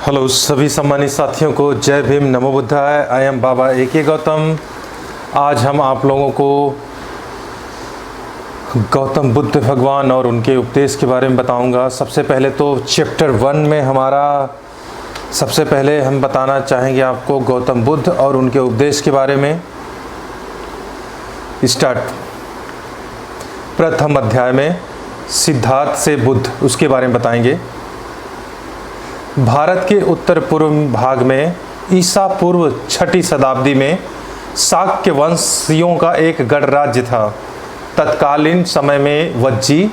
Hello सभी सम्मानित साथियों को Jai Bhim, Namo Buddhaya. I am Baba A K. Gautam. आज हम आप लोगों को गौतम बुद्ध भगवान और उनके उपदेश के बारे में बताऊंगा। सबसे पहले तो चैप्टर 1 में हमारा सबसे पहले हम बताना चाहेंगे आपको गौतम बुद्ध और उनके उपदेश के बारे में। स्टार्ट। प्रथम अध्याय में सिद्धार्थ से बुद्ध, उसके बारे में बताएंगे। भारत के उत्तर पूर्व भाग में ईसा पूर्व 6ठी शताब्दी में शाक्य वंशियों का एक गणराज्य था। तत्कालीन समय में वज्जी,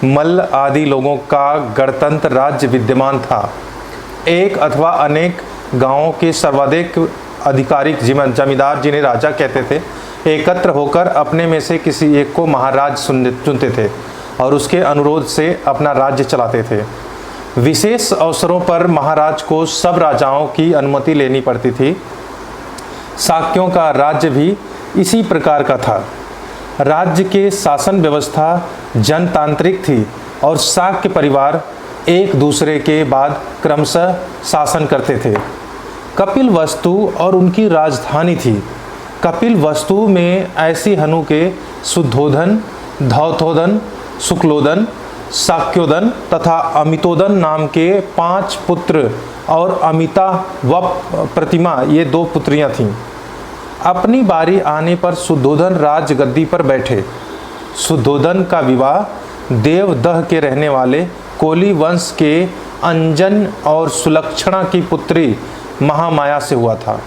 मल्ल आदि लोगों का गणतंत्र राज्य विद्यमान था। एक अथवा अनेक गांवों के सर्वाधिक आधिकारिक जमींदार, जिन्हें राजा कहते थे, एकत्र होकर अपने में से किसी एक को महाराज चुनते थे और उसके अनुरोध से अपना राज्य चलाते थे। विशेष अवसरों पर महाराज को सब राजाओं की अनुमति लेनी पड़ती थी। शाक्यों का राज्य भी इसी प्रकार का था। राज्य के शासन व्यवस्था जनतांत्रिक थी और शाक्य परिवार एक दूसरे के बाद क्रमशः शासन करते थे। कपिल वस्तु और उनकी राजधानी थी। कपिल वस्तु में ऐसी हनु के शुद्धोधन, धौतोधन, शुक्लोदन, शाक्योदन तथा अमितोदन नाम के 5 पुत्र और अमिता व प्रतिमा, ये 2 पुत्रियां थीं। अपनी बारी आने पर शुद्धोधन राजगद्दी पर बैठे। शुद्धोधन का विवाह देवदह के रहने वाले कोली वंश के अंजन और सुलक्षणा की पुत्री महामाया से हुआ था।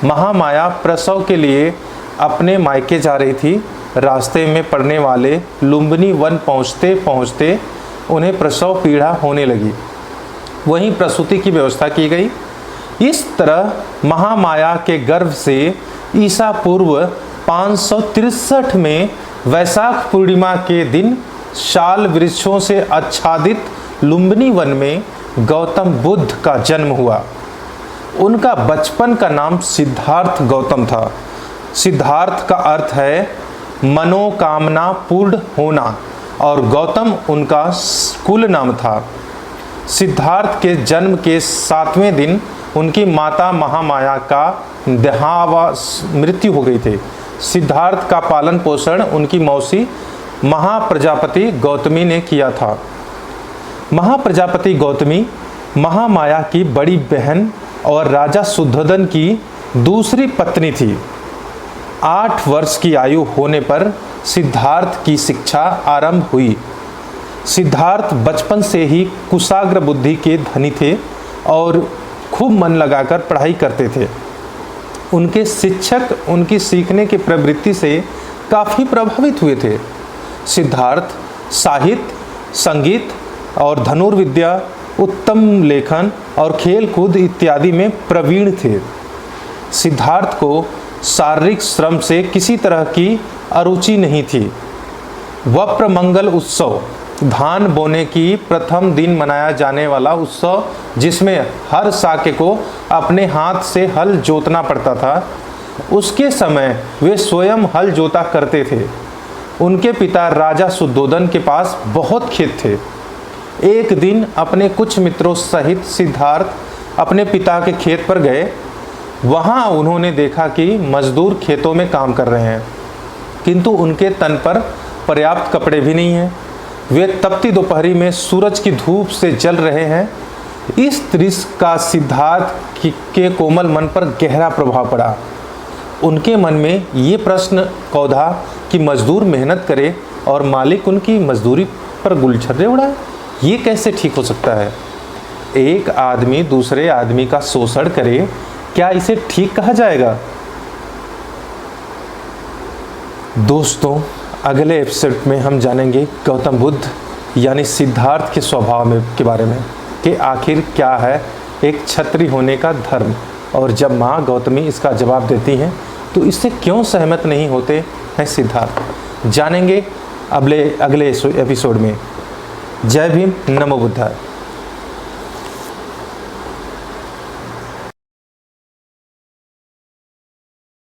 महामाया प्रसव के लिए अपने मायके जा रही थी। रास्ते में पड़ने वाले लुम्बिनी वन पहुँचते पहुँचते उन्हें प्रसव पीड़ा होने लगी। वहीं प्रसूति की व्यवस्था की गई। इस तरह महामाया के गर्भ से ईसा पूर्व 563 में वैशाख पूर्णिमा के दिन शाल वृक्षों से आच्छादित लुम्बिनी वन में गौतम बुद्ध का जन्म हुआ। उनका बचपन का नाम सिद्धार्थ गौतम था। सिद्धार्थ का अर्थ है मनोकामना पूर्ण होना और गौतम उनका कुल नाम था। सिद्धार्थ के जन्म के 7वें दिन उनकी माता महामाया का मृत्यु हो गई थी। सिद्धार्थ का पालन पोषण उनकी मौसी महाप्रजापति गौतमी ने किया था। महाप्रजापति गौतमी महामाया की बड़ी बहन और राजा शुद्धोधन की दूसरी पत्नी थी। 8 वर्ष की आयु होने पर सिद्धार्थ की शिक्षा आरंभ हुई। सिद्धार्थ बचपन से ही कुशाग्र बुद्धि के धनी थे और खूब मन लगाकर पढ़ाई करते थे। उनके शिक्षक उनकी सीखने की प्रवृत्ति से काफ़ी प्रभावित हुए थे। सिद्धार्थ साहित्य, संगीत और धनुर्विद्या, उत्तम लेखन और खेल कूद इत्यादि में प्रवीण थे। सिद्धार्थ को शारीरिक श्रम से किसी तरह की अरुचि नहीं थी। वप्र मंगल उत्सव, धान बोने की प्रथम दिन मनाया जाने वाला उत्सव, जिसमें हर शाक्य को अपने हाथ से हल जोतना पड़ता था, उसके समय वे स्वयं हल जोता करते थे। उनके पिता राजा शुद्धोधन के पास बहुत खेत थे। एक दिन अपने कुछ मित्रों सहित सिद्धार्थ अपने पिता के खेत पर गए। वहाँ उन्होंने देखा कि मजदूर खेतों में काम कर रहे हैं, किंतु उनके तन पर पर्याप्त कपड़े भी नहीं हैं। वे तपती दोपहरी में सूरज की धूप से जल रहे हैं। इस दृश्य का सिद्धार्थ के कोमल मन पर गहरा प्रभाव पड़ा। उनके मन में ये प्रश्न कौधा कि मजदूर मेहनत करे और मालिक उनकी मजदूरी पर गुलछर्रे उड़ाए, ये कैसे ठीक हो सकता है? एक आदमी दूसरे आदमी का शोषण करे, क्या इसे ठीक कहा जाएगा? दोस्तों, अगले एपिसोड में हम जानेंगे गौतम बुद्ध यानी सिद्धार्थ के स्वभाव के बारे में, कि आखिर क्या है एक क्षत्रिय होने का धर्म, और जब माँ गौतमी इसका जवाब देती हैं तो इससे क्यों सहमत नहीं होते हैं सिद्धार्थ। जानेंगे अगले एपिसोड में। जय भीम, नमो बुद्धाय।